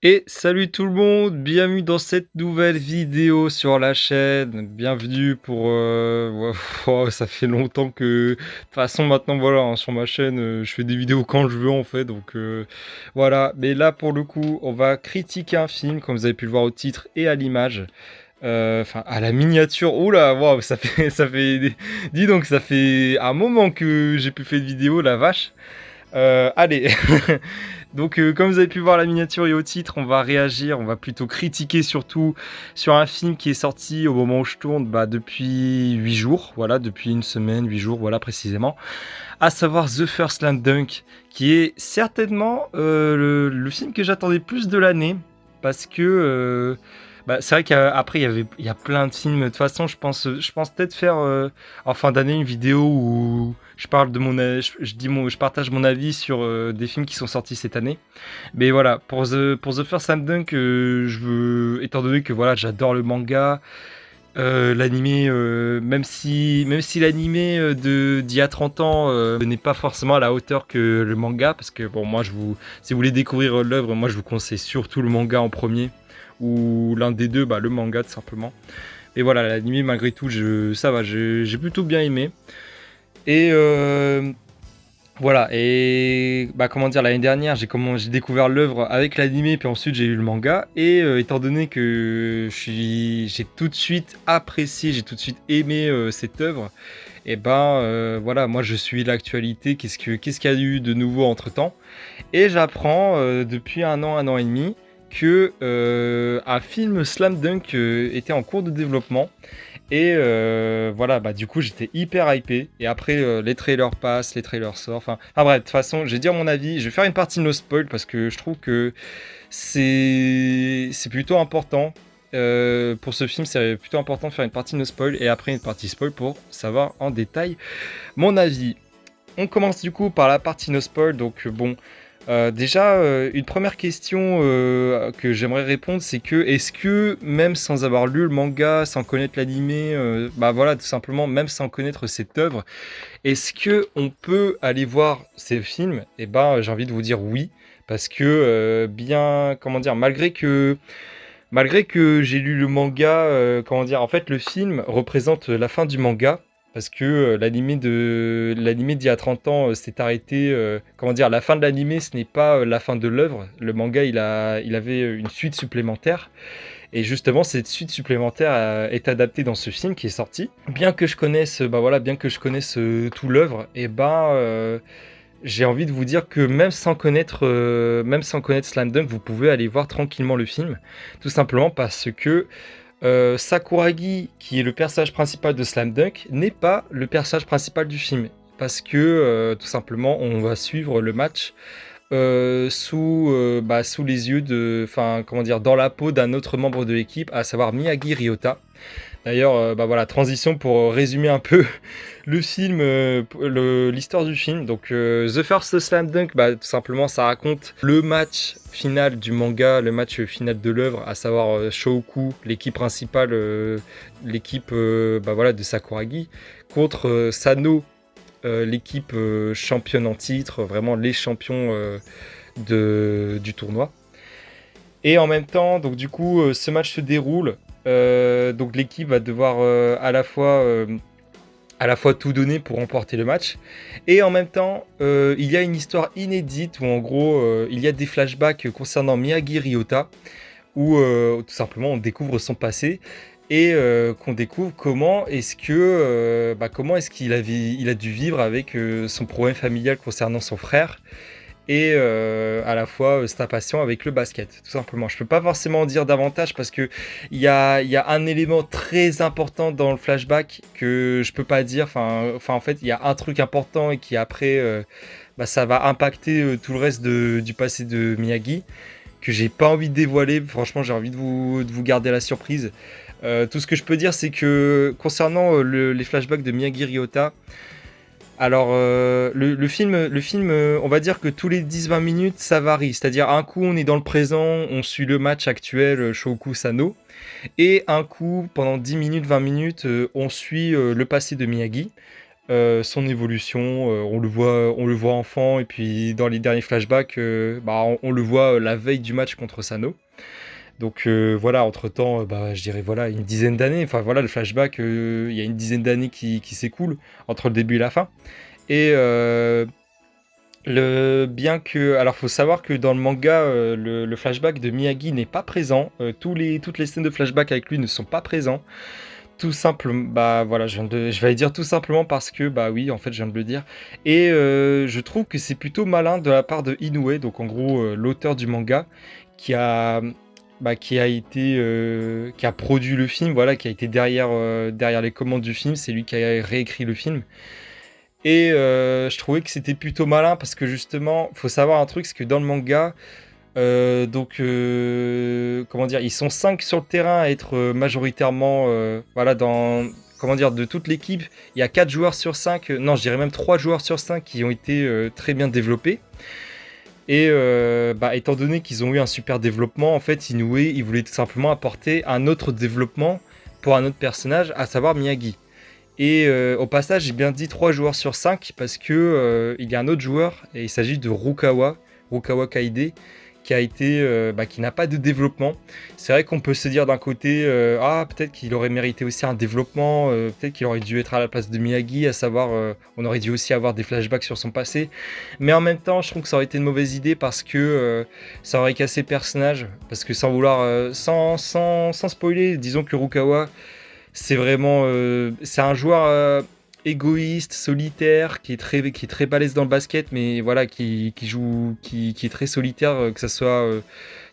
Et salut tout le monde, bienvenue dans cette nouvelle vidéo sur la chaîne. Bienvenue pour... ça fait longtemps que... De toute façon maintenant voilà, hein, sur ma chaîne, je fais des vidéos quand je veux en fait. Donc voilà, mais là pour le coup, on va critiquer un film, comme vous avez pu le voir au titre et à l'image. Enfin, à la miniature. Oula, waouh, ça fait... Dis donc, ça fait un moment que j'ai plus fait de vidéo, la vache. Allez, donc comme vous avez pu voir la miniature et au titre, on va réagir, on va plutôt critiquer surtout sur un film qui est sorti au moment où je tourne depuis 8 jours, voilà, depuis une semaine, 8 jours, voilà précisément, à savoir The First Slam Dunk, qui est certainement le film que j'attendais plus de l'année, parce que c'est vrai qu'après il y a plein de films. De toute façon, je pense peut-être faire en fin d'année une vidéo où je parle de je partage mon avis sur des films qui sont sortis cette année. Mais voilà, pour The First Slam Dunk, étant donné que voilà, j'adore le manga, l'animé, même si l'animé d'il y a 30 ans n'est pas forcément à la hauteur que le manga, parce que bon, si vous voulez découvrir l'œuvre, moi je vous conseille surtout le manga en premier, ou l'un des deux, le manga tout simplement. Et voilà, l'animé malgré tout, ça va, j'ai plutôt bien aimé. Et voilà, et comment dire, l'année dernière, j'ai découvert l'œuvre avec l'animé, puis ensuite j'ai eu le manga. Et étant donné que j'ai tout de suite apprécié, j'ai tout de suite aimé cette œuvre, et voilà, moi je suis l'actualité, qu'est-ce qu'il y a eu de nouveau entre temps. Et j'apprends depuis un an et demi, que un film Slam Dunk était en cours de développement. Et voilà, du coup j'étais hyper hypé. Et après les trailers passent, les trailers sortent. Enfin bref, de toute façon, je vais dire mon avis. Je vais faire une partie no spoil parce que je trouve que c'est plutôt important. Pour ce film, c'est plutôt important de faire une partie no spoil et après une partie spoil pour savoir en détail mon avis. On commence du coup par la partie no spoil. Donc bon, déjà, une première question que j'aimerais répondre, c'est que est-ce que même sans avoir lu le manga, sans connaître l'animé, voilà, tout simplement, même sans connaître cette œuvre, est-ce que on peut aller voir ces films? Et j'ai envie de vous dire oui, parce que comment dire, malgré que j'ai lu le manga, comment dire, en fait, le film représente la fin du manga. Parce que l'animé d'il y a 30 ans s'est arrêté. Comment dire, la fin de l'animé, ce n'est pas la fin de l'œuvre. Le manga, il avait une suite supplémentaire. Et justement, cette suite supplémentaire est adaptée dans ce film qui est sorti. Bien que je connaisse, bien que je connaisse tout l'œuvre, et j'ai envie de vous dire que même sans connaître Slam Dunk, vous pouvez aller voir tranquillement le film. Tout simplement parce que Sakuragi, qui est le personnage principal de Slam Dunk, n'est pas le personnage principal du film. Parce que tout simplement, on va suivre le match sous les yeux comment dire, dans la peau d'un autre membre de l'équipe, à savoir Miyagi Ryota. D'ailleurs, voilà, transition pour résumer un peu le film, l'histoire du film. Donc, The First Slam Dunk, tout simplement, ça raconte le match final du manga, le match final de l'œuvre, à savoir Shouku, l'équipe principale, l'équipe voilà, de Sakuragi, contre Sano, l'équipe championne en titre, vraiment les champions du tournoi. Et en même temps, donc du coup, ce match se déroule. Donc l'équipe va devoir à la fois tout donner pour remporter le match. Et en même temps, il y a une histoire inédite où en gros, il y a des flashbacks concernant Miyagi Ryota, où tout simplement on découvre son passé et qu'on découvre comment est-ce il a dû vivre avec son problème familial concernant son frère et à la fois sa passion avec le basket, tout simplement. Je peux pas forcément en dire davantage parce que il y a un élément très important dans le flashback que je peux pas dire. En fait, il y a un truc important et qui après, ça va impacter tout le reste du passé de Miyagi que j'ai pas envie de dévoiler. Franchement, j'ai envie de vous garder la surprise. Tout ce que je peux dire, c'est que concernant les flashbacks de Miyagi Ryota, alors, le film, on va dire que tous les 10-20 minutes, ça varie. C'est-à-dire, un coup, on est dans le présent, on suit le match actuel Shoku-Sano. Et un coup, pendant 10 minutes, 20 minutes, on suit le passé de Miyagi. son évolution, on le voit enfant et puis dans les derniers flashbacks, bah, on le voit, la veille du match contre Sano. Donc voilà, entre-temps, bah, je dirais voilà une dizaine d'années, enfin voilà le flashback, il y a une dizaine d'années qui s'écoulent entre le début et la fin et bien que alors faut savoir que dans le manga, le flashback de Miyagi n'est pas présent, toutes les scènes de flashback avec lui ne sont pas présents. Tout simple, bah voilà, je vais dire tout simplement parce que bah oui, en fait, je viens de le dire. Et je trouve que c'est plutôt malin de la part de Inoue, donc en gros l'auteur du manga, qui a, qui a produit le film, voilà, qui a été derrière les commandes du film. C'est lui qui a réécrit le film. Et je trouvais que c'était plutôt malin parce que justement, faut savoir un truc, c'est que dans le manga, comment dire, ils sont 5 sur le terrain à être majoritairement, voilà, comment dire, de toute l'équipe, il y a 4 joueurs sur 5, non, je dirais même 3 joueurs sur 5 qui ont été très bien développés. Et bah, étant donné qu'ils ont eu un super développement, en fait, Inoue, il voulait tout simplement apporter un autre développement pour un autre personnage, à savoir Miyagi. Et au passage, j'ai bien dit 3 joueurs sur 5 parce que il y a un autre joueur, et il s'agit de Rukawa Kaide, qui a été, qui n'a pas de développement. C'est vrai qu'on peut se dire d'un côté, ah peut-être qu'il aurait mérité aussi un développement, peut-être qu'il aurait dû être à la place de Miyagi, à savoir, on aurait dû aussi avoir des flashbacks sur son passé. Mais en même temps, je trouve que ça aurait été une mauvaise idée parce que ça aurait cassé le personnage. Parce que sans vouloir, sans spoiler, disons que Rukawa, c'est vraiment, c'est un joueur égoïste, solitaire, qui est très balèze dans le basket, mais voilà, qui est très solitaire, que ce soit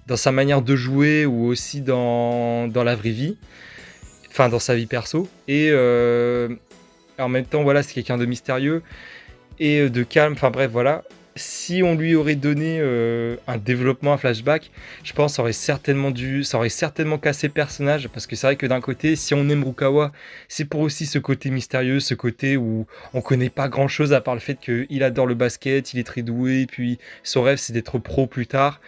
dans sa manière de jouer ou aussi dans la vraie vie, enfin dans sa vie perso. Et en même temps, voilà, c'est quelqu'un de mystérieux et de calme. Enfin bref, voilà. Si on lui aurait donné un développement, un flashback, je pense que ça aurait certainement cassé le personnage, parce que c'est vrai que d'un côté, si on aime Rukawa, c'est pour aussi ce côté mystérieux, ce côté où on connaît pas grand chose à part le fait qu'il adore le basket, il est très doué, et puis son rêve c'est d'être pro plus tard.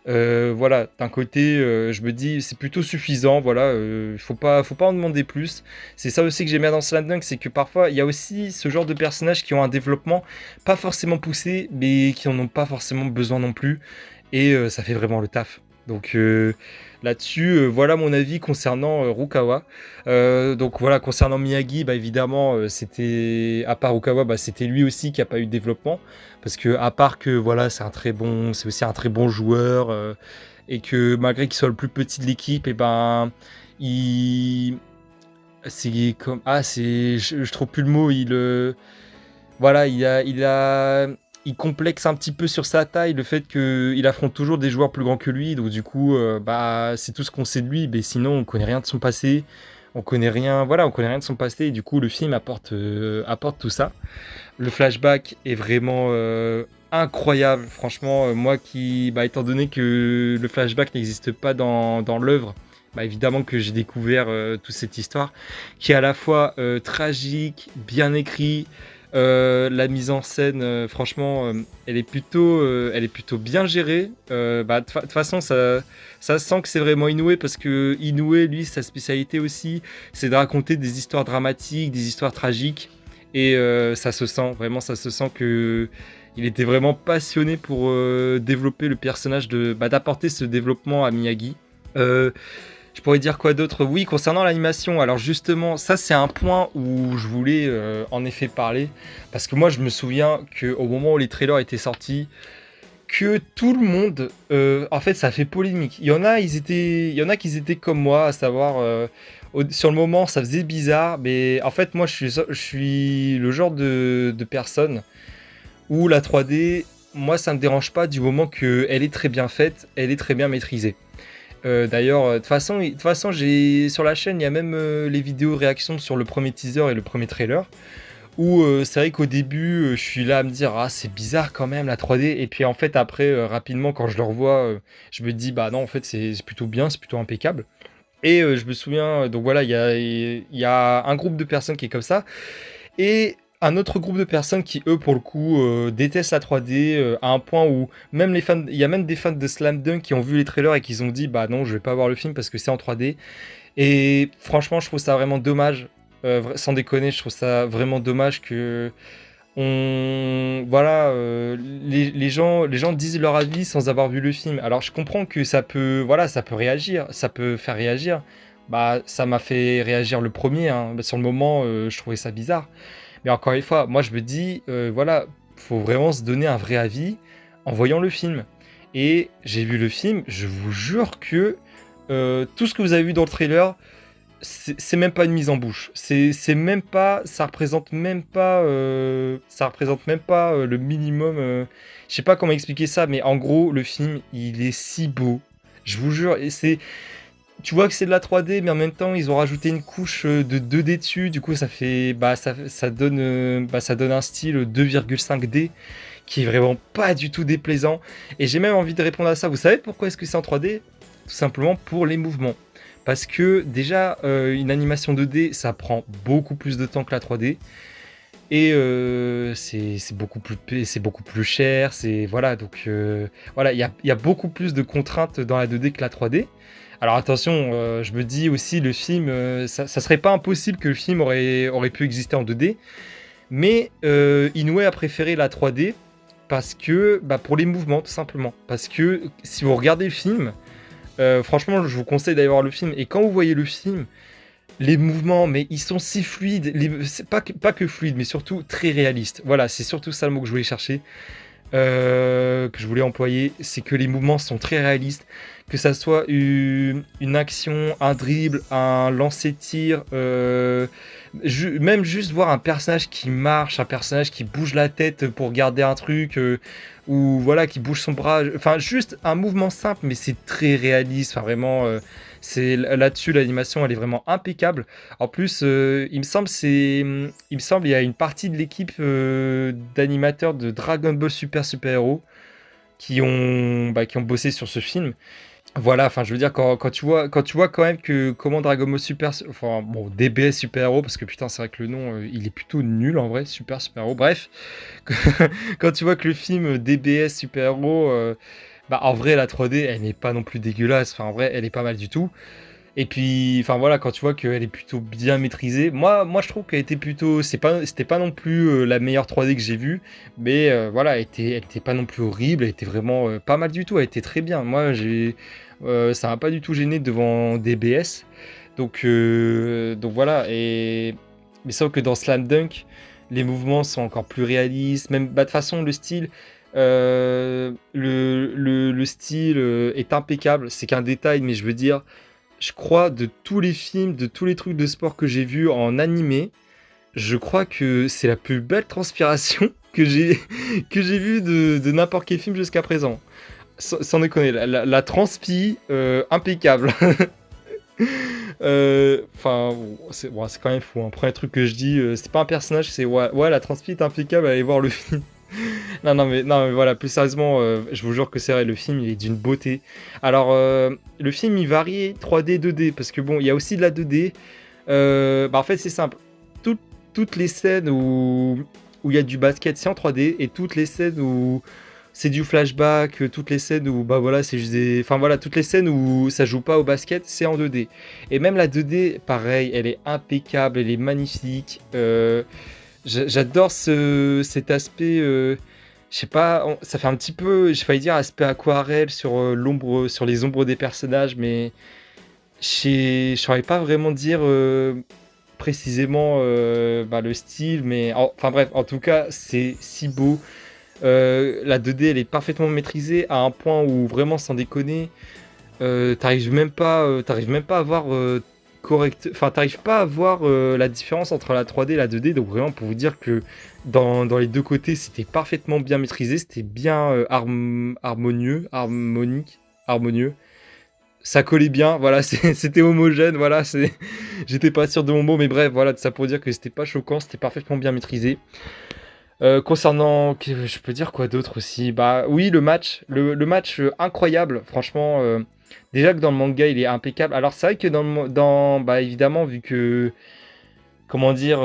Voilà, d'un côté, je me dis c'est plutôt suffisant, voilà, faut pas en demander plus. C'est ça aussi que j'aime bien dans Slam Dunk, c'est que parfois il y a aussi ce genre de personnages qui ont un développement pas forcément poussé, mais qui en ont pas forcément besoin non plus, et ça fait vraiment le taf. Donc là-dessus, voilà mon avis concernant Rukawa. Donc voilà, concernant Miyagi, bah évidemment, c'était à part Rukawa, bah c'était lui aussi qui a pas eu de développement, parce que à part que voilà, c'est aussi un très bon joueur, et que malgré qu'il soit le plus petit de l'équipe, et ben il, c'est comme je trouve plus le mot, voilà, il complexe un petit peu sur sa taille, le fait qu'il affronte toujours des joueurs plus grands que lui, donc du coup, bah, c'est tout ce qu'on sait de lui, mais sinon on connaît rien de son passé, on connaît rien, voilà, on connaît rien de son passé, et du coup le film apporte tout ça. Le flashback est vraiment incroyable, franchement, moi bah, étant donné que le flashback n'existe pas dans l'œuvre, bah, évidemment que j'ai découvert toute cette histoire, qui est à la fois tragique, bien écrit, la mise en scène, franchement, elle est plutôt bien gérée. Bah, de toute façon, ça se sent que c'est vraiment Inoue, parce que Inoue, lui, sa spécialité aussi, c'est de raconter des histoires dramatiques, des histoires tragiques. Et ça se sent, vraiment, ça se sent que il était vraiment passionné pour développer le personnage, d'apporter ce développement à Miyagi. Euh, je pourrais dire quoi d'autre? Oui, concernant l'animation, alors justement, ça c'est un point où je voulais en effet parler, parce que moi je me souviens qu'au moment où les trailers étaient sortis, que tout le monde, en fait ça fait polémique. Il y en a qui étaient comme moi, à savoir, sur le moment ça faisait bizarre, mais en fait moi je suis le genre de personne où la 3D, moi ça me dérange pas du moment qu'elle est très bien faite, elle est très bien maîtrisée. D'ailleurs, de toute façon, sur la chaîne, il y a même les vidéos réactions sur le premier teaser et le premier trailer. Où c'est vrai qu'au début, je suis là à me dire, ah, c'est bizarre quand même la 3D. Et puis en fait, après, rapidement, quand je le revois, je me dis, bah non, en fait, c'est plutôt bien, c'est plutôt impeccable. Et je me souviens, donc voilà, il y a un groupe de personnes qui est comme ça. Et un autre groupe de personnes qui, eux, pour le coup, détestent la 3D à un point où même les fans, il y a même des fans de Slam Dunk qui ont vu les trailers et qui ont dit, bah non, je vais pas voir le film parce que c'est en 3D. Et franchement, je trouve ça vraiment dommage. Sans déconner, je trouve ça vraiment dommage que voilà, les gens disent leur avis sans avoir vu le film. Alors je comprends que ça peut, voilà, ça peut réagir, ça peut faire réagir. Bah, ça m'a fait réagir le premier, hein. Bah, sur le moment, je trouvais ça bizarre. Mais encore une fois, moi je me dis, voilà, faut vraiment se donner un vrai avis en voyant le film. Et j'ai vu le film, je vous jure que tout ce que vous avez vu dans le trailer, c'est même pas une mise en bouche. C'est même pas, ça représente même pas le minimum. Je sais pas comment expliquer ça, mais en gros, le film, il est si beau. Je vous jure, et tu vois que c'est de la 3D, mais en même temps, ils ont rajouté une couche de 2D dessus. Du coup, ça fait, bah, ça donne un style 2,5D qui est vraiment pas du tout déplaisant. Et j'ai même envie de répondre à ça. Vous savez pourquoi est-ce que c'est en 3D? Tout simplement pour les mouvements. Parce que déjà, une animation 2D, ça prend beaucoup plus de temps que la 3D. Et c'est beaucoup plus cher. Voilà, donc voilà, il y a beaucoup plus de contraintes dans la 2D que la 3D. Alors attention, je me dis aussi, le film, ça serait pas impossible que le film aurait pu exister en 2D. Mais Inoue a préféré la 3D parce que, bah, pour les mouvements, tout simplement. Parce que si vous regardez le film, franchement, je vous conseille d'aller voir le film. Et quand vous voyez le film, les mouvements, mais ils sont si fluides. C'est pas que fluides, mais surtout très réalistes. Voilà, c'est surtout ça le mot que je voulais chercher, que je voulais employer. C'est que les mouvements sont très réalistes. Que ça soit une action, un dribble, un lancer-tir, même juste voir un personnage qui marche, un personnage qui bouge la tête pour garder un truc, ou voilà, qui bouge son bras. Enfin, juste un mouvement simple, mais c'est très réaliste. Enfin, vraiment, c'est là-dessus, l'animation, elle est vraiment impeccable. En plus, il me semble, il y a une partie de l'équipe d'animateurs de Dragon Ball Super Hero qui ont bossé sur ce film. Voilà, enfin, je veux dire, quand tu vois quand même que comment Dragon Ball Super, enfin, bon, DBS Super Hero, parce que putain, c'est vrai que le nom, il est plutôt nul en vrai, Super Hero. Bref, quand tu vois que le film DBS Super Hero, bah, en vrai, la 3D, elle n'est pas non plus dégueulasse. Enfin, en vrai, elle est pas mal du tout. Et puis, enfin voilà, quand tu vois qu'elle est plutôt bien maîtrisée, moi je trouve qu'elle était plutôt, c'était pas non plus la meilleure 3D que j'ai vue, mais voilà, elle était pas non plus horrible, elle était vraiment pas mal du tout, elle était très bien. Moi, ça m'a pas du tout gêné devant DBS, donc voilà. Mais sauf que dans Slam Dunk, les mouvements sont encore plus réalistes, même bah, de toute façon le style. Le style est impeccable, c'est qu'un détail, mais je veux dire, je crois, de tous les films, de tous les trucs de sport que j'ai vus en animé, je crois que c'est la plus belle transpiration que j'ai vue de n'importe quel film jusqu'à présent. Sans déconner, la transpi, impeccable. Enfin, c'est quand même fou, hein. Premier truc que je dis, c'est pas un personnage, c'est ouais, la transpi est impeccable, allez voir le film. Non, mais voilà, plus sérieusement, je vous jure que c'est vrai, le film, il est d'une beauté. Alors, le film, il varie 3D, 2D, parce que bon, il y a aussi de la 2D. Bah, en fait, c'est simple. Toutes, toutes les scènes où il y a du basket, c'est en 3D, et toutes les scènes où c'est du flashback, toutes les scènes où, bah voilà, c'est juste des... Enfin voilà, toutes les scènes où ça joue pas au basket, c'est en 2D. Et même la 2D, pareil, elle est impeccable, elle est magnifique. J'adore cet aspect, je sais pas, ça fait un petit peu, j'ai failli dire aspect aquarelle sur l'ombre, sur les ombres des personnages, mais je saurais pas vraiment dire précisément bah, le style, mais enfin bref, en tout cas, c'est si beau. La 2D, elle est parfaitement maîtrisée à un point où vraiment, sans déconner, t'arrives même pas à voir correct, enfin t'arrives pas à voir la différence entre la 3D et la 2D, donc vraiment pour vous dire que dans les deux côtés c'était parfaitement bien maîtrisé, c'était bien harmonieux, ça collait bien, voilà, c'était homogène, voilà, j'étais pas sûr de mon mot, mais bref, voilà, ça pour dire que c'était pas choquant, c'était parfaitement bien maîtrisé. Concernant, je peux dire quoi d'autre aussi? Bah oui, le match incroyable, franchement. Déjà que dans le manga, il est impeccable. Alors c'est vrai que bah évidemment, vu que, comment dire,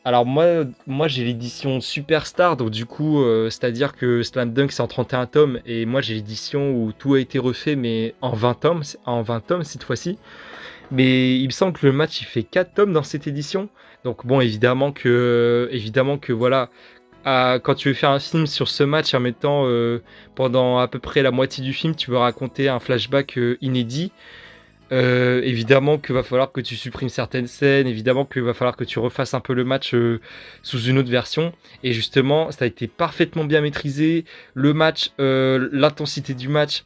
Alors moi j'ai l'édition Superstar, donc du coup, c'est-à-dire que Slam Dunk c'est en 31 tomes et moi j'ai l'édition où tout a été refait mais en 20 tomes, en 20 tomes cette fois-ci. Mais il me semble que le match il fait 4 tomes dans cette édition. Donc bon évidemment que voilà, quand tu veux faire un film sur ce match en mettant pendant à peu près la moitié du film, tu veux raconter un flashback inédit. Évidemment qu'il va falloir que tu supprimes certaines scènes, évidemment qu'il va falloir que tu refasses un peu le match sous une autre version. Et justement, ça a été parfaitement bien maîtrisé. Le match, l'intensité du match,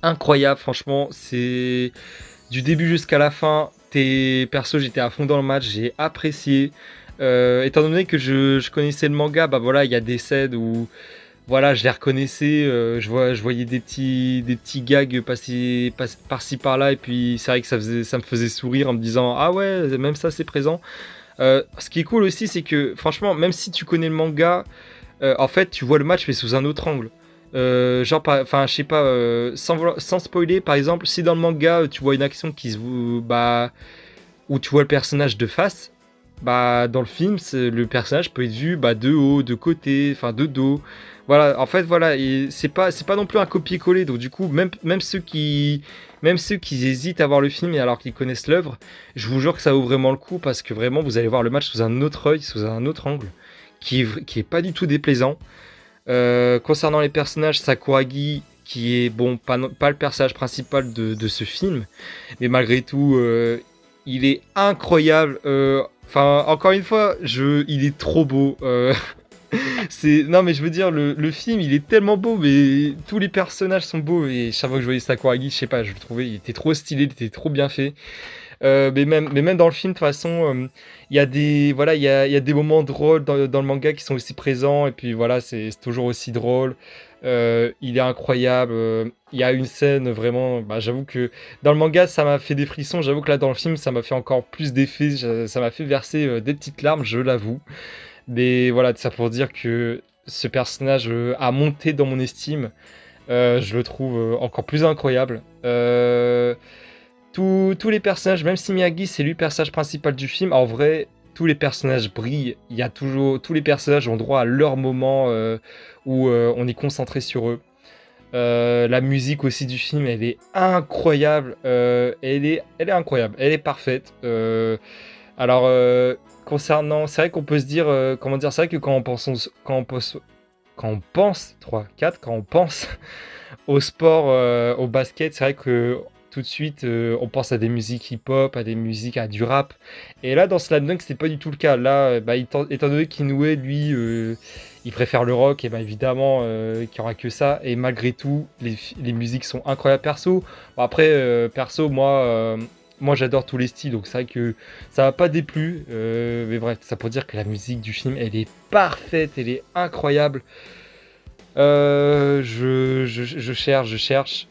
incroyable, franchement. C'est du début jusqu'à la fin. Tes persos, j'étais à fond dans le match, j'ai apprécié. Étant donné que je connaissais le manga, bah voilà, il y a des scènes où voilà, je les reconnaissais, je voyais des petits gags passer, par-ci par-là, et puis c'est vrai que ça me faisait sourire en me disant ah ouais, même ça c'est présent. Ce qui est cool aussi, c'est que franchement, même si tu connais le manga, en fait, tu vois le match mais sous un autre angle. Genre, enfin, je sais pas, sans spoiler, par exemple, si dans le manga tu vois une action bah, où tu vois le personnage de face, bah dans le film, le personnage peut être vu bah, de haut, de côté, enfin de dos. Voilà, en fait, voilà, et c'est pas non plus un copier-coller. Donc du coup, même ceux qui hésitent à voir le film et alors qu'ils connaissent l'œuvre, je vous jure que ça vaut vraiment le coup parce que vraiment, vous allez voir le match sous un autre œil, sous un autre angle, qui est pas du tout déplaisant. Concernant les personnages, Sakuragi, qui est bon, pas le personnage principal de ce film, mais malgré tout, il est incroyable. Enfin, encore une fois, il est trop beau. Non, mais je veux dire, le film, il est tellement beau, mais tous les personnages sont beaux. Et chaque fois que je voyais Sakuragi, je sais pas, je le trouvais, il était trop stylé, il était trop bien fait. Mais même dans le film, de toute façon, il y a voilà, il y a des moments drôles dans le manga qui sont aussi présents. Et puis voilà, c'est toujours aussi drôle. Il est incroyable. Il y a une scène vraiment, bah, j'avoue que dans le manga, ça m'a fait des frissons. J'avoue que là, dans le film, ça m'a fait encore plus d'effets. Ça m'a fait verser des petites larmes, je l'avoue. Mais voilà, tout ça pour dire que ce personnage a monté dans mon estime. Je le trouve encore plus incroyable. Tous les personnages, même si Miyagi c'est lui le personnage principal du film, en vrai, tous les personnages brillent. Il y a toujours, tous les personnages ont droit à leur moment où on est concentré sur eux. La musique aussi du film, elle est incroyable. Elle est incroyable. Elle est parfaite. Alors, concernant, c'est vrai qu'on peut se dire, comment dire, c'est vrai que quand on pense 3, 4, quand on pense au sport, au basket, c'est vrai que tout de suite, on pense à des musiques hip-hop, à des musiques, à du rap. Et là, dans Slam Dunk, c'est pas du tout le cas. Là, bah, étant donné qu'Inoue, lui, il préfère le rock, et bah évidemment, qu'il n'y aura que ça. Et malgré tout, les musiques sont incroyables perso. Bon, après, perso, moi j'adore tous les styles, donc c'est vrai que ça m'a pas déplu. Mais bref, ça pour dire que la musique du film, elle est parfaite, elle est incroyable. Je cherche.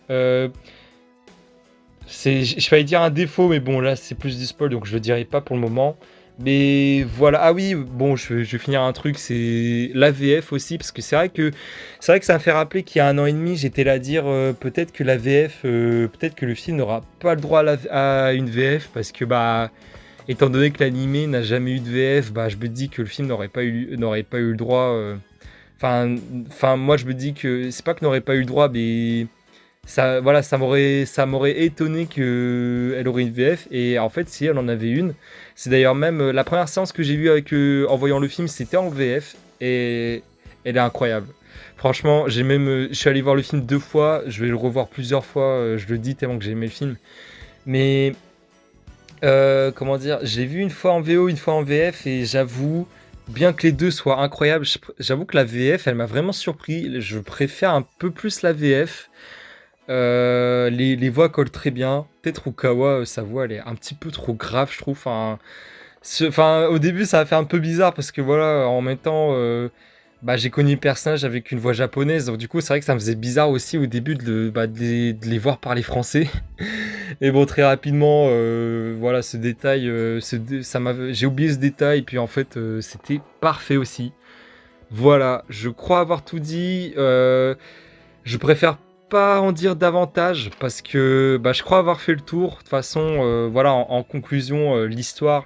Je vais dire un défaut, mais bon, là, c'est plus du spoil, donc je le dirai pas pour le moment. Mais voilà, ah oui, bon, je vais finir un truc, c'est l'AVF aussi, parce que c'est vrai que ça me fait rappeler qu'il y a un an et demi, j'étais là à dire peut-être que la VF, peut-être que le film n'aura pas le droit à une VF, parce que bah, étant donné que l'animé n'a jamais eu de VF, bah, je me dis que le film n'aurait pas eu le droit. Enfin, moi, je me dis que c'est pas que n'aurait pas eu le droit, mais ça, voilà, ça m'aurait étonné qu'elle aurait une VF. Et en fait, si elle en avait une, c'est d'ailleurs même la première séance que j'ai vue en voyant le film, c'était en VF et elle est incroyable. Franchement, je suis allé voir le film 2 fois, je vais le revoir plusieurs fois, je le dis tellement que j'ai aimé le film. Mais comment dire, j'ai vu une fois en VO, une fois en VF et j'avoue, bien que les deux soient incroyables, j'avoue que la VF, elle m'a vraiment surpris. Je préfère un peu plus la VF. Les voix collent très bien. Peut-être Rukawa, sa voix, elle est un petit peu trop grave, je trouve. Au début, ça a fait un peu bizarre parce que voilà, en même temps, bah, j'ai connu le personnage avec une voix japonaise. Donc, du coup, c'est vrai que ça me faisait bizarre aussi au début de les voir parler français. Et bon, très rapidement, voilà, ce détail, j'ai oublié ce détail. Puis en fait, c'était parfait aussi. Voilà, je crois avoir tout dit. Je préfère pas en dire davantage parce que bah, je crois avoir fait le tour. De toute façon, voilà, en conclusion, l'histoire,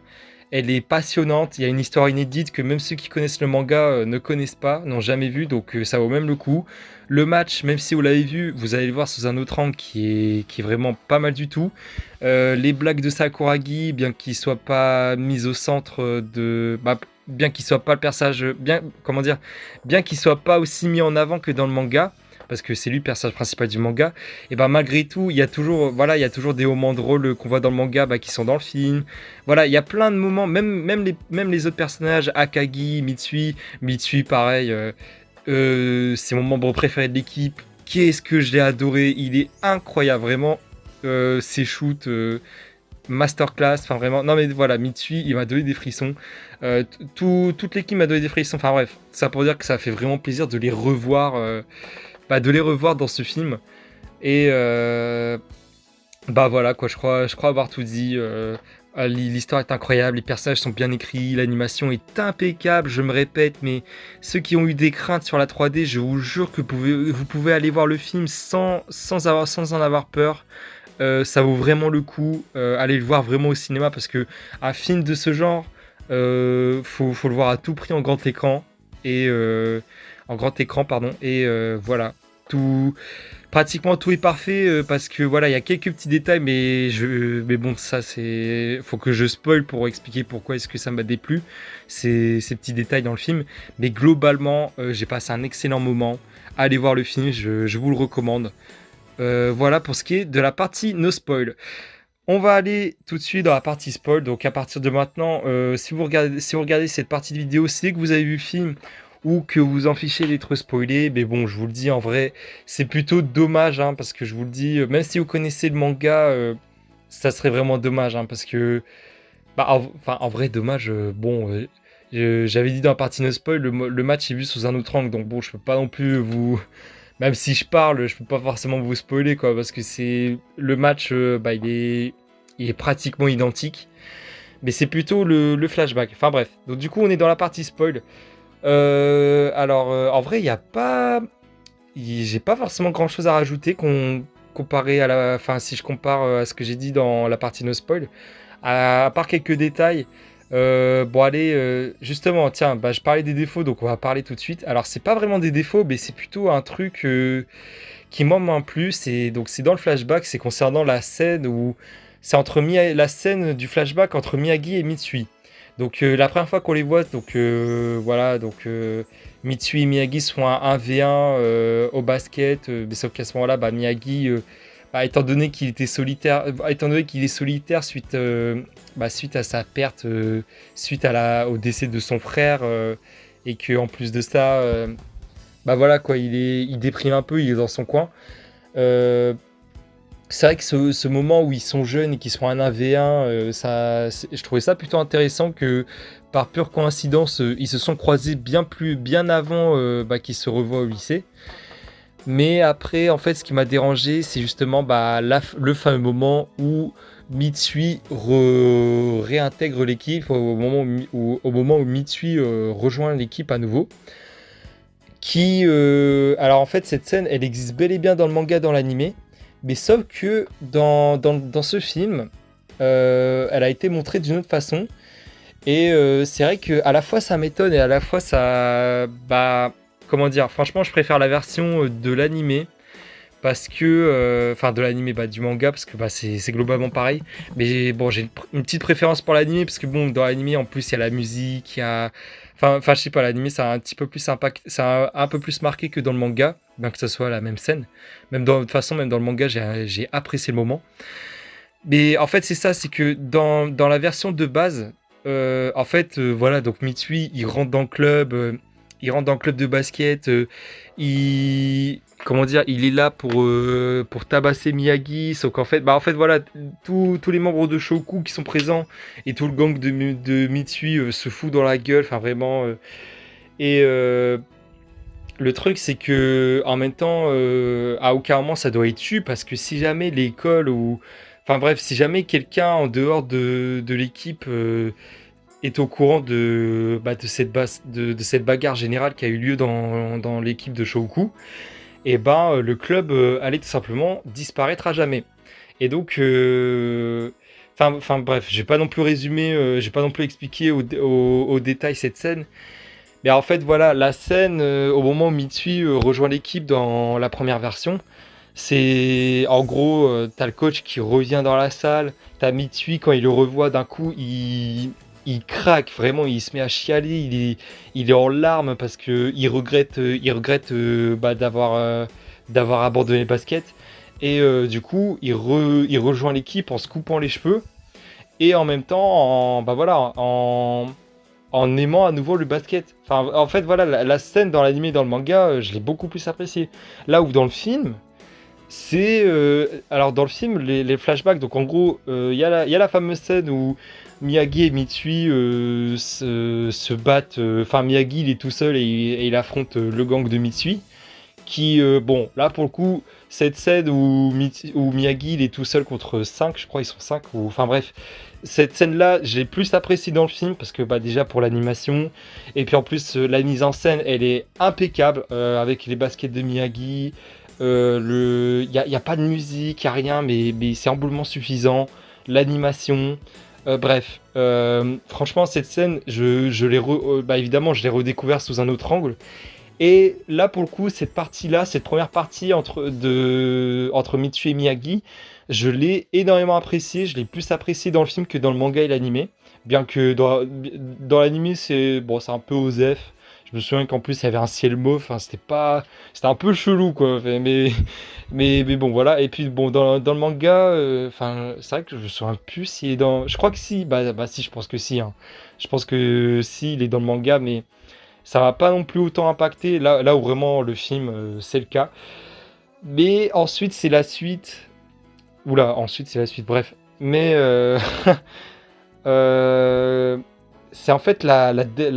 Elle est passionnante, il y a une histoire inédite que même ceux qui connaissent le manga ne connaissent pas, n'ont jamais vu, donc ça vaut même le coup. Le match, même si vous l'avez vu, vous allez le voir sous un autre angle qui est vraiment pas mal du tout. Les blagues de Sakuragi, bien qu'il soit pas mis au centre de... bien qu'il soit pas le personnage... Bien, comment dire, bien qu'il soit pas aussi mis en avant que dans le manga, parce que c'est lui le personnage principal du manga, et ben malgré tout, il y a toujours, voilà, il y a toujours des moments drôles qu'on voit dans le manga qui sont dans le film. Voilà, il y a plein de moments, même les autres personnages, Akagi, Mitsui pareil, c'est mon membre préféré de l'équipe. Qu'est-ce que je l'ai adoré, il est incroyable, vraiment. Ses shoots, masterclass, enfin vraiment. Non mais voilà, Mitsui, il m'a donné des frissons. Toute l'équipe m'a donné des frissons. Enfin bref, ça pour dire que ça fait vraiment plaisir de les revoir. De les revoir dans ce film. Et voilà quoi, je crois avoir tout dit. L'histoire est incroyable, les personnages sont bien écrits, l'animation est impeccable, je me répète, mais ceux qui ont eu des craintes sur la 3D, je vous jure que vous pouvez aller voir le film sans en avoir peur. Ça vaut vraiment le coup. Allez le voir vraiment au cinéma parce que un film de ce genre, faut le voir à tout prix en grand écran. Et en grand écran, pardon. Et voilà. Pratiquement tout est parfait parce que voilà, il y a quelques petits détails, mais bon, ça c'est, faut que je spoil pour expliquer pourquoi est-ce que ça m'a déplu ces petits détails dans le film. Mais globalement, j'ai passé un excellent moment. Allez voir le film, je vous le recommande. Voilà pour ce qui est de la partie no spoil. On va aller tout de suite dans la partie spoil. Donc à partir de maintenant, si vous regardez cette partie de vidéo, c'est que vous avez vu le film ou que vous en fichez d'être spoilé. Mais bon, je vous le dis en vrai, c'est plutôt dommage hein, parce que je vous le dis, même si vous connaissez le manga, ça serait vraiment dommage hein, parce que, en vrai, dommage. J'avais dit dans la partie no spoil, le match est vu sous un autre angle, donc bon, je peux pas non plus vous. Même si je parle, je peux pas forcément vous spoiler quoi, parce que c'est le match, il est pratiquement identique, mais c'est plutôt le flashback. Enfin bref, donc du coup on est dans la partie spoil. En vrai il y a pas, j'ai pas forcément grand chose à rajouter comparé à la, enfin si je compare à ce que j'ai dit dans la partie no spoil, à part quelques détails. Justement, tiens, je parlais des défauts, donc on va parler tout de suite. Alors, c'est pas vraiment des défauts, mais c'est plutôt un truc qui m'a plu. C'est dans le flashback, c'est concernant la scène où c'est la scène du flashback entre Miyagi et Mitsui. Donc, la première fois qu'on les voit, Mitsui et Miyagi sont un 1v1 au basket, mais sauf qu'à ce moment-là, Miyagi. Étant donné qu'il était solitaire, étant donné qu'il est solitaire suite à sa perte, au décès de son frère, et que en plus de ça, voilà quoi, il déprime un peu, il est dans son coin. C'est vrai que ce moment où ils sont jeunes et qu'ils sont un 1v1, je trouvais ça plutôt intéressant que par pure coïncidence, ils se sont croisés bien avant qu'ils se revoient au lycée. Mais après, en fait, ce qui m'a dérangé, c'est justement le fameux moment où Mitsui réintègre l'équipe, au moment où Mitsui rejoint l'équipe à nouveau. Alors en fait, cette scène, elle existe bel et bien dans le manga, dans l'animé, mais sauf que dans ce film, elle a été montrée d'une autre façon. Et c'est vrai que à la fois ça m'étonne et à la fois ça... comment dire, franchement je préfère la version de l'animé parce que de l'animé du manga parce que c'est globalement pareil, mais bon j'ai une petite préférence pour l'animé parce que bon dans l'animé en plus il y a la musique, il y a je sais pas, l'animé c'est un petit peu plus un peu plus marqué que dans le manga, bien que ce soit la même scène, même de toute façon même dans le manga j'ai apprécié le moment. Mais en fait c'est ça, c'est que dans la version de base donc Mitsui il rentre dans le club, de basket, comment dire, il est là pour tabasser Miyagi, sauf qu'en fait, voilà, tous les membres de Shoku qui sont présents et tout le gang de Mitsui se fout dans la gueule, enfin vraiment. Le truc, c'est que en même temps, à aucun moment ça doit être su parce que si jamais l'école ou, enfin bref, si jamais quelqu'un en dehors de l'équipe est au courant de cette bagarre générale qui a eu lieu dans l'équipe de Shoku, et le club allait tout simplement disparaître à jamais. Et donc Enfin bref, j'ai pas non plus résumé, j'ai pas non plus expliqué au détail cette scène. Mais en fait, voilà, la scène au moment où Mitsui rejoint l'équipe dans la première version, c'est en gros, t'as le coach qui revient dans la salle, t'as Mitsui quand il le revoit d'un coup, il craque vraiment, il se met à chialer, il est en larmes parce que il regrette d'avoir abandonné le basket. Et du coup, il rejoint l'équipe en se coupant les cheveux et en même temps, en aimant à nouveau le basket. Enfin, en fait, voilà, la scène dans l'anime et dans le manga, je l'ai beaucoup plus appréciée. Là où dans le film, c'est alors dans le film les flashbacks, donc en gros il y a la fameuse scène où Miyagi et Mitsui se battent, enfin Miyagi il est tout seul et il affronte le gang de Mitsui qui bon là pour le coup cette scène où Miyagi il est tout seul contre 5, je crois ils sont 5 ou enfin bref, cette scène là j'ai plus apprécié dans le film parce que bah déjà pour l'animation et puis en plus la mise en scène elle est impeccable avec les baskets de Miyagi. Y a pas de musique, il n'y a rien, mais c'est amplement suffisant. L'animation, bref. Franchement, cette scène, évidemment, je l'ai redécouvert sous un autre angle. Et là, pour le coup, cette partie-là, cette première partie entre Mitsu et Miyagi, je l'ai énormément appréciée. Je l'ai plus appréciée dans le film que dans le manga et l'animé. Bien que dans l'animé, c'est un peu osef. Je me souviens qu'en plus, il y avait un ciel mauve. Enfin, c'était un peu chelou, quoi. Mais bon, voilà. Et puis, bon, dans le manga, c'est vrai que je me souviens plus s'il est dans. Je crois que si. Bah si, je pense que si, hein. Je pense que si, il est dans le manga, mais ça va pas non plus autant impacter là où vraiment le film c'est le cas. Mais ensuite c'est la suite. Oula, ensuite c'est la suite, bref. Mais euh, c'est en fait la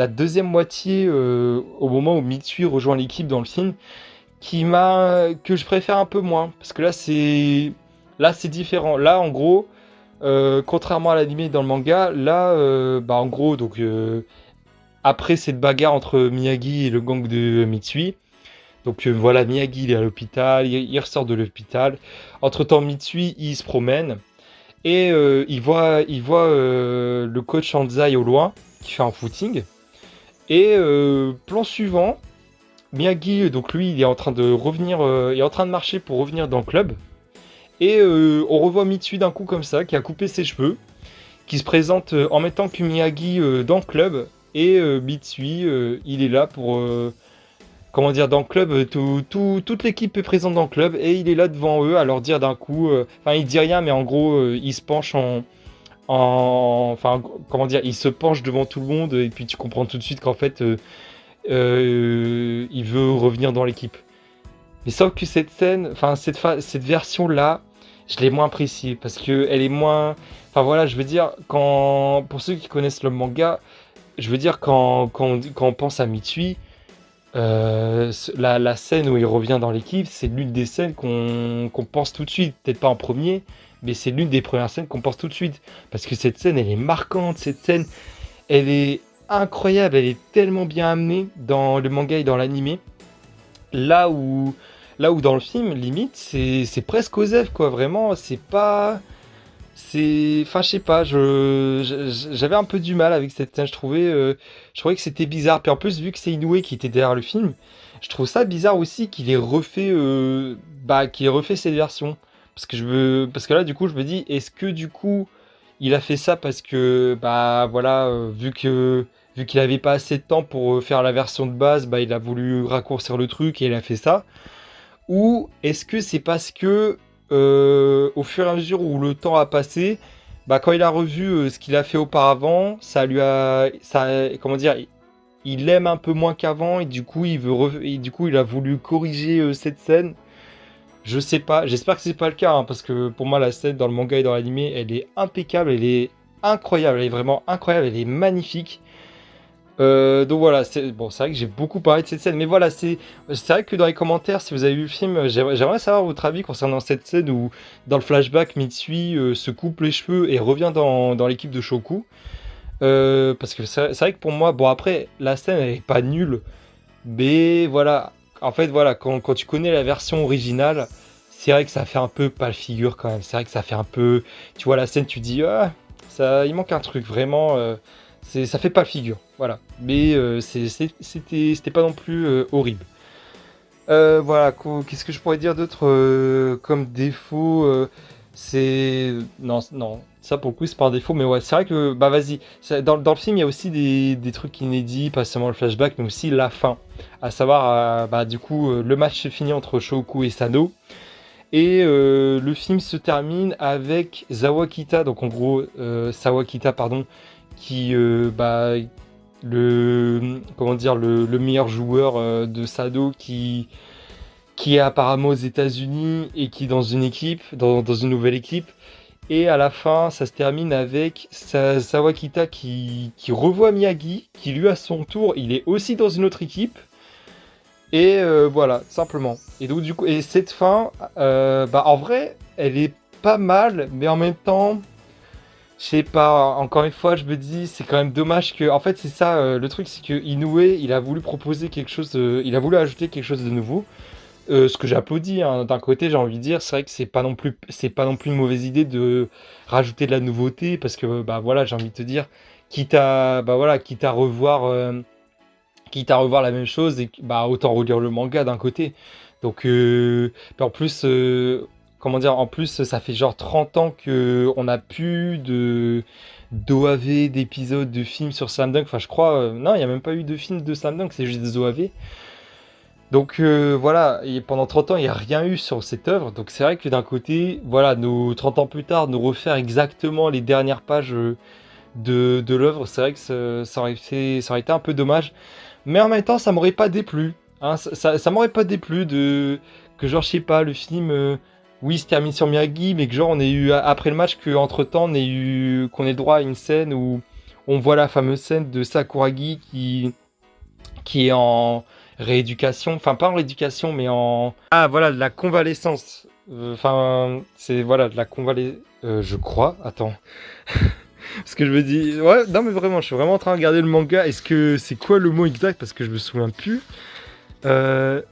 deuxième moitié au moment où Mitsui rejoint l'équipe dans le film que je préfère un peu moins. Parce que là c'est différent. Là en gros, contrairement à l'anime dans le manga, là bah en gros donc après cette bagarre entre Miyagi et le gang de Mitsui. Donc voilà, Miyagi il est à l'hôpital, il ressort de l'hôpital. Entre-temps, Mitsui il se promène et il voit le coach Anzai au loin qui fait un footing. Et plan suivant, Miyagi, donc lui, il est en train de revenir, il est en train de marcher pour revenir dans le club. Et on revoit Mitsui d'un coup comme ça, qui a coupé ses cheveux, qui se présente en même temps que Miyagi dans le club. Et Mitsui, il est là pour, comment dire, dans le club, toute l'équipe est présente dans le club et il est là devant eux à leur dire d'un coup, enfin il dit rien mais en gros il se penche enfin comment dire, il se penche devant tout le monde et puis tu comprends tout de suite qu'en fait il veut revenir dans l'équipe. Mais sauf que cette scène, enfin cette version là, je l'ai moins appréciée parce que elle est moins, enfin voilà, je veux dire quand pour ceux qui connaissent le manga, je veux dire quand on pense à Mitsui. La scène où il revient dans l'équipe, c'est l'une des scènes qu'on pense tout de suite. Peut-être pas en premier, mais c'est l'une des premières scènes qu'on pense tout de suite. Parce que cette scène, elle est marquante. Cette scène, elle est incroyable. Elle est tellement bien amenée dans le manga et dans l'animé. Là où, là où dans le film, limite, c'est presque osef, quoi. Vraiment, c'est pas. Enfin, je sais pas, j'avais un peu du mal avec cette scène, je trouvais que c'était bizarre. Puis en plus, vu que c'est Inoue qui était derrière le film, je trouve ça bizarre aussi qu'il ait refait cette version. Parce que là, du coup, je me dis, est-ce que du coup, il a fait ça parce que, bah voilà, vu qu'il avait pas assez de temps pour faire la version de base, bah il a voulu raccourcir le truc et il a fait ça. Ou est-ce que c'est parce que, au fur et à mesure où le temps a passé, bah, quand il a revu ce qu'il a fait auparavant, comment dire, il aime un peu moins qu'avant et du coup et du coup il a voulu corriger cette scène. Je sais pas, j'espère que c'est pas le cas, hein, parce que pour moi la scène dans le manga et dans l'anime, elle est impeccable, elle est incroyable, elle est vraiment incroyable, elle est magnifique. Donc voilà, c'est vrai que j'ai beaucoup parlé de cette scène, mais voilà, c'est vrai que dans les commentaires, si vous avez vu le film, j'aimerais savoir votre avis concernant cette scène où, dans le flashback, Mitsui se coupe les cheveux et revient dans l'équipe de Shoku. Parce que c'est vrai que pour moi, bon après, la scène elle est pas nulle, mais voilà, en fait voilà, quand tu connais la version originale, c'est vrai que ça fait un peu pâle figure quand même. C'est vrai que ça fait un peu, tu vois la scène, tu dis ah, ça, il manque un truc vraiment. Ça fait pâle figure, voilà. Mais c'était pas non plus horrible. Voilà, qu'est-ce que je pourrais dire d'autre comme défaut c'est... Non, non, ça pour le coup c'est pas un défaut, mais ouais, c'est vrai que, bah vas-y, dans le film il y a aussi des trucs inédits, pas seulement le flashback, mais aussi la fin. À savoir, bah du coup, le match se finit entre Shoukou et Sano, et le film se termine avec Sawakita, donc en gros, Sawakita, pardon, qui, bah, comment dire, le meilleur joueur de Sado qui est apparemment aux États-Unis et qui est dans une équipe, dans une nouvelle équipe. Et à la fin, ça se termine avec Sawakita qui revoit Miyagi, qui lui à son tour, il est aussi dans une autre équipe. Et voilà, simplement. Et donc du coup, et cette fin, bah en vrai, elle est pas mal, mais en même temps, je sais pas. Encore une fois, je me dis, c'est quand même dommage que, en fait, c'est ça le truc, c'est que Inoue, il a voulu proposer quelque chose, il a voulu ajouter quelque chose de nouveau. Ce que j'applaudis, hein. D'un côté, j'ai envie de dire, c'est vrai que c'est pas non plus une mauvaise idée de rajouter de la nouveauté, parce que bah voilà, j'ai envie de te dire, bah voilà, quitte à revoir la même chose, et bah autant relire le manga d'un côté. Donc puis en plus, comment dire, en plus ça fait genre 30 ans que on a plus de d'OAV, d'épisodes, de films sur Slam Dunk. Enfin, je crois, non, il n'y a même pas eu de film de Slam Dunk, c'est juste des OAV. Donc voilà, et pendant 30 ans, il n'y a rien eu sur cette œuvre. Donc c'est vrai que d'un côté, voilà, nos 30 ans plus tard, nous refaire exactement les dernières pages de l'œuvre, c'est vrai que ça aurait été un peu dommage. Mais en même temps, ça m'aurait pas déplu. Hein, ça m'aurait pas déplu que genre, je sais pas, le film, oui, se termine sur Miyagi, mais que genre, on ait eu, après le match, qu'entre-temps, qu'on ait le droit à une scène où on voit la fameuse scène de Sakuragi qui est en rééducation, enfin pas en rééducation, mais en... Ah voilà, de la convalescence. Enfin, c'est voilà, de la convalescence, je crois, attends. Parce que je me dis, ouais, non mais vraiment, je suis vraiment en train de regarder le manga, est-ce que c'est quoi le mot exact, parce que je me souviens plus. Euh,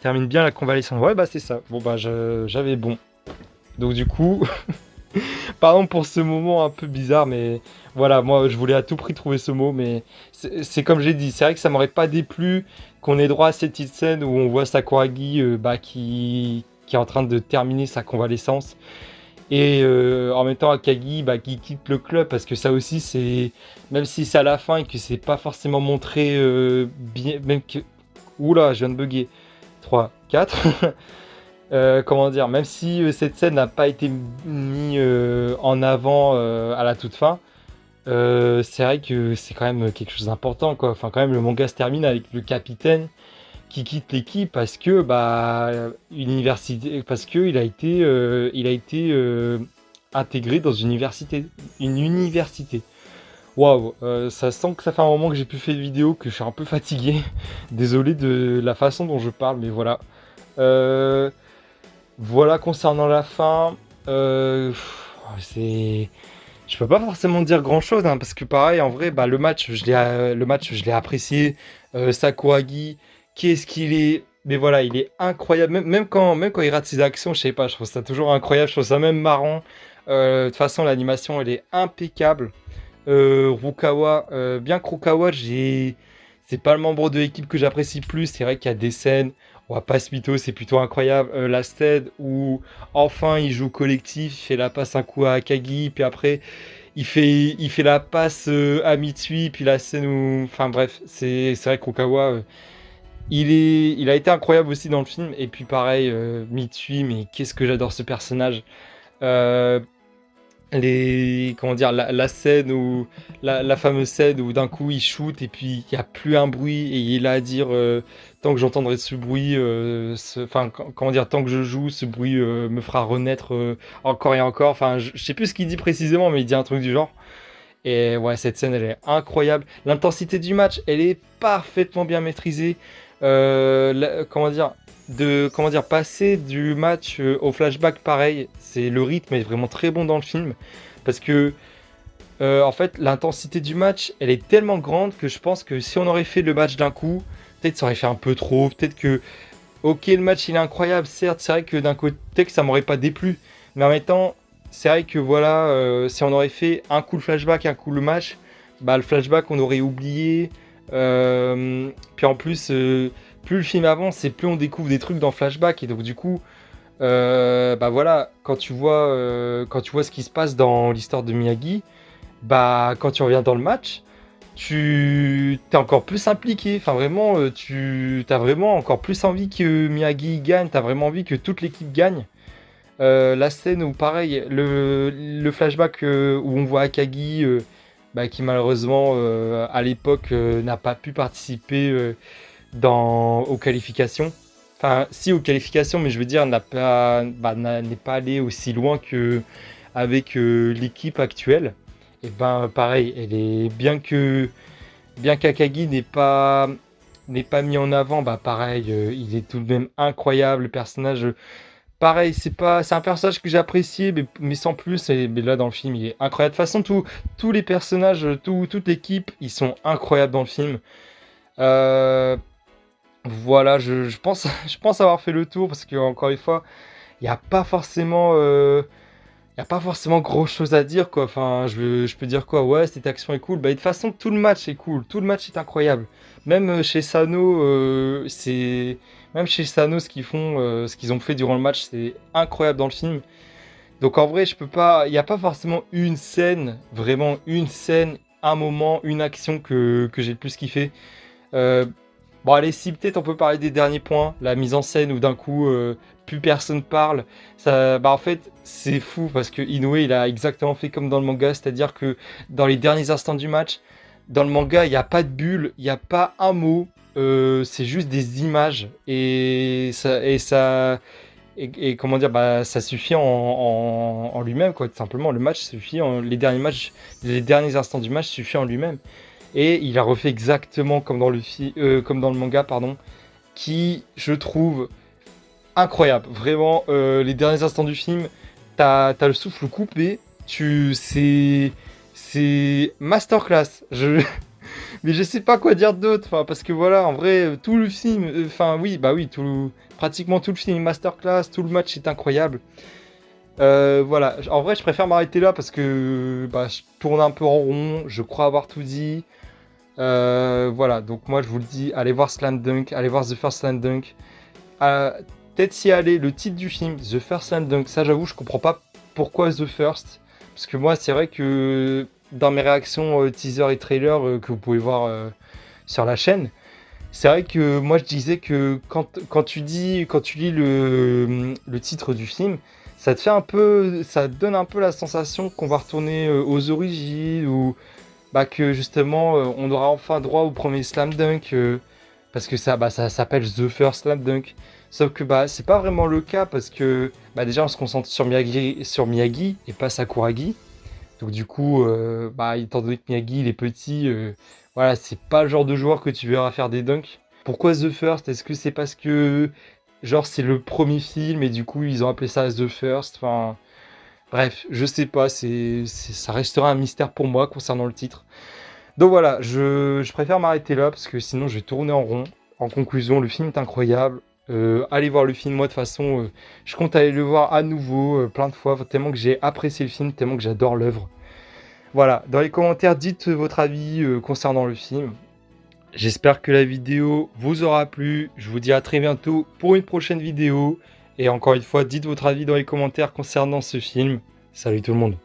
Termine bien la convalescence, ouais bah c'est ça, bon bah j'avais bon. Donc du coup, pardon pour ce moment un peu bizarre, mais voilà, moi je voulais à tout prix trouver ce mot, mais c'est comme j'ai dit, c'est vrai que ça m'aurait pas déplu qu'on ait droit à cette petite scène où on voit Sakuragi bah, qui est en train de terminer sa convalescence. Et en même temps Akagi bah, qui quitte le club, parce que ça aussi c'est, même si c'est à la fin et que c'est pas forcément montré bien, même que... Oula, je viens de bugger. 3, 4. Comment dire, même si cette scène n'a pas été mise en avant à la toute fin, c'est vrai que c'est quand même quelque chose d'important, quoi. Enfin, quand même, le manga se termine avec le capitaine qui quitte l'équipe parce que bah université, parce que il a été intégré dans une université. Waouh, ça sent que ça fait un moment que j'ai plus fait de vidéo, que je suis un peu fatigué. Désolé de la façon dont je parle, mais voilà. Euh, Voilà concernant la fin, c'est, je peux pas forcément dire grand chose, hein, parce que pareil, en vrai, bah, le match, je l'ai apprécié. Sakuragi, qu'est-ce qu'il est, mais voilà, il est incroyable. Même quand il rate ses actions, je sais pas, je trouve ça toujours incroyable, je trouve ça même marrant. De toute façon, l'animation, elle est impeccable. Rukawa, bien que Rukawa, c'est pas le membre de l'équipe que j'apprécie plus. C'est vrai qu'il y a des scènes, on va pas se mytho, c'est plutôt incroyable. La scène où enfin il joue collectif, il fait la passe un coup à Akagi, puis après il fait la passe à Mitsui, puis la scène où, enfin bref, c'est vrai que Rukawa, il a été incroyable aussi dans le film. Et puis pareil, Mitsui, mais qu'est-ce que j'adore ce personnage. Euh, comment dire, la scène où la fameuse scène où d'un coup il shoot et puis il n'y a plus un bruit et il est là à dire tant que j'entendrai ce bruit, enfin comment dire, tant que je joue, ce bruit me fera renaître encore et encore. Enfin, je sais plus ce qu'il dit précisément, mais il dit un truc du genre. Et ouais, cette scène, elle est incroyable. L'intensité du match, elle est parfaitement bien maîtrisée. Comment dire, passer du match au flashback, pareil, c'est le rythme est vraiment très bon dans le film. Parce que, en fait, l'intensité du match, elle est tellement grande que je pense que si on aurait fait le match d'un coup, peut-être ça aurait fait un peu trop. Peut-être que ok, le match il est incroyable, certes, c'est vrai que d'un côté que ça m'aurait pas déplu, mais en même temps, c'est vrai que voilà, si on aurait fait un coup le flashback, un coup le match, bah le flashback on aurait oublié. Puis en plus, plus le film avance et plus on découvre des trucs dans le flashback, et donc du coup, bah voilà, quand tu vois ce qui se passe dans l'histoire de Miyagi, bah quand tu reviens dans le match, tu t'es encore plus impliqué. Enfin vraiment, tu as vraiment encore plus envie que Miyagi gagne. T'as vraiment envie que toute l'équipe gagne. La scène où pareil, le flashback où on voit Akagi, bah, qui malheureusement à l'époque n'a pas pu participer aux qualifications. Enfin, si aux qualifications, mais je veux dire, n'est pas allé aussi loin que avec l'équipe actuelle. Et ben, pareil, elle est bien qu'Akagi n'est pas mis en avant, bah pareil, il est tout de même incroyable. Le personnage, pareil, c'est un personnage que j'apprécie, mais sans plus. Mais là, dans le film, il est incroyable. De toute façon, tous les personnages, toute l'équipe, ils sont incroyables dans le film. Euh, voilà, je pense, je pense avoir fait le tour parce que encore une fois, il n'y a pas forcément, y a pas forcément grand chose à dire quoi. Enfin, je peux dire quoi? Ouais, cette action est cool. Bah, de toute façon, tout le match est cool. Tout le match est incroyable. Même chez Sano, même chez Sano, ce qu'ils ont fait durant le match, c'est incroyable dans le film. Donc en vrai, je peux pas. Il n'y a pas forcément une scène, vraiment une scène, un moment, une action que j'ai le plus kiffé. Euh, Bon, allez, si peut-être on peut parler des derniers points, la mise en scène où d'un coup plus personne parle. Ça, bah en fait, c'est fou parce que Inoue il a exactement fait comme dans le manga, c'est-à-dire que dans les derniers instants du match, dans le manga, il n'y a pas de bulle, il n'y a pas un mot, c'est juste des images et comment dire, bah ça suffit en lui-même quoi, tout simplement. Le match suffit, les derniers instants du match suffit en lui-même. Et il a refait exactement comme dans le manga, pardon, qui, je trouve, incroyable. Vraiment, les derniers instants du film, t'as le souffle coupé, c'est masterclass. Mais je sais pas quoi dire d'autre, enfin, parce que voilà, en vrai, tout le film, enfin oui, bah oui, pratiquement tout le film est masterclass, tout le match est incroyable. Voilà, en vrai, je préfère m'arrêter là parce que bah, je tourne un peu en rond, je crois avoir tout dit. Voilà, donc moi je vous le dis, allez voir Slam Dunk, allez voir The First Slam Dunk. Euh, Peut-être si aller le titre du film, The First Slam Dunk, ça j'avoue, je comprends pas pourquoi The First. Parce que moi, c'est vrai que dans mes réactions teaser et trailer que vous pouvez voir sur la chaîne, c'est vrai que moi je disais que quand tu lis le titre du film, ça te fait un peu, ça te donne un peu la sensation qu'on va retourner aux origines ou bah, que justement on aura enfin droit au premier slam dunk parce que ça s'appelle The First Slam Dunk. Sauf que bah c'est pas vraiment le cas parce que bah, déjà on se concentre sur Miyagi et pas Sakuragi. Donc du coup bah étant donné que Miyagi il est petit, voilà c'est pas le genre de joueur que tu verras faire des dunks. Pourquoi The First? Est-ce que c'est parce que genre c'est le premier film et du coup ils ont appelé ça The First? Enfin bref, je sais pas, ça restera un mystère pour moi concernant le titre. Donc voilà, je préfère m'arrêter là parce que sinon je vais tourner en rond. En conclusion, le film est incroyable. Allez voir le film, moi de toute façon, je compte aller le voir à nouveau plein de fois, tellement que j'ai apprécié le film, tellement que j'adore l'œuvre. Voilà, dans les commentaires, dites votre avis concernant le film. J'espère que la vidéo vous aura plu. Je vous dis à très bientôt pour une prochaine vidéo. Et encore une fois, dites votre avis dans les commentaires concernant ce film. Salut tout le monde.